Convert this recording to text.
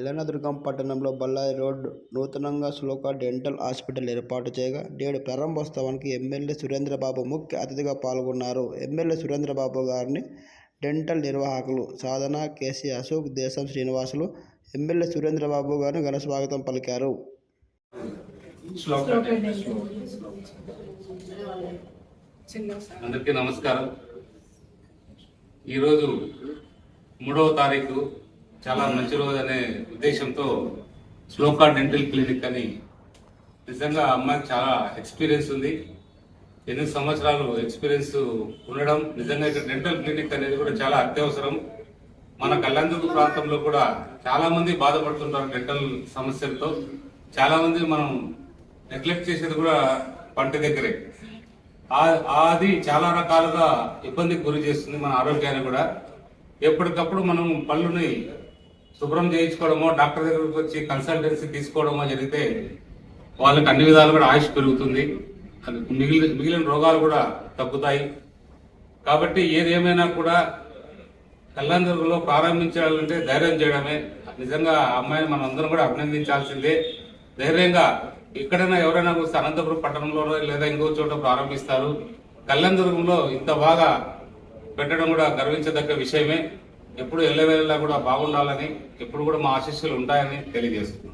కళ్యాణదుర్గం పట్టణంలో బళ్ళారి రోడ్డు నూతనంగా శ్లోక dental hospital ఏర్పాటు చేయగా నేడు ప్రారంభోత్సవానికి ఎమ్మెల్యే సురేంద్రబాబు ముఖ్య అతిథిగా పాల్గొన్నారు. ఎమ్మెల్యే సురేంద్రబాబు గారిని డెంటల్ నిర్వాహకులు సాధన, కేసీ అశోక్, దేశం శ్రీనివాసులు ఎమ్మెల్యే సురేంద్రబాబు గారిని ఘన స్వాగతం పలికారు. అందరికీ నమస్కారం. ఈరోజు 3వ తారీఖు చాలా మంచి రోజు అనే ఉద్దేశంతో శ్లోక డెంటల్ క్లినిక్ అని, నిజంగా అమ్మాయికి చాలా ఎక్స్పీరియన్స్ ఉంది. 8 సంవత్సరాలు ఎక్స్పీరియన్స్ ఉండడం, నిజంగా ఇక్కడ డెంటల్ క్లినిక్ అనేది కూడా చాలా అత్యవసరం. మన కళ్యాణదుర్గ ప్రాంతంలో కూడా చాలా మంది బాధపడుతుంటారు డెంటల్ సమస్యలతో. చాలా మంది మనం నెగ్లెక్ట్ చేసేది కూడా పంట దగ్గరే. అది చాలా రకాలుగా ఇబ్బందికి గురి చేస్తుంది మన ఆరోగ్యాన్ని కూడా. ఎప్పటికప్పుడు మనం పళ్ళుని శుభ్రం చేయించుకోవడమో, డాక్టర్ దగ్గరకు వచ్చి కన్సల్టెన్సీ తీసుకోవడమో జరిగితే వాళ్ళకి అన్ని విధాలు కూడా ఆయుష్ పెరుగుతుంది, మిగిలిన రోగాలు కూడా తగ్గుతాయి. కాబట్టి ఏదేమైనా కూడా కళ్యాణదుర్గంలో ప్రారంభించాలంటే ధైర్యం చేయడమే. నిజంగా ఆ అమ్మాయిని మనం అందరం కూడా అభినందించాల్సిందే. ధైర్యంగా ఎక్కడైనా ఎవరైనా వస్తే అనంతపురం పట్టణంలో లేదా ఇంకో చోట ప్రారంభిస్తారు. కళ్యాణదుర్గంలో ఇంత బాగా పెట్టడం కూడా గర్వించదగ్గ విషయమే. ఎప్పుడు ఎల్లవేళలా కూడా బాగుండాలని, ఎప్పుడు కూడా మా ఆశీస్సులు ఉంటాయని తెలియజేస్తున్నాం.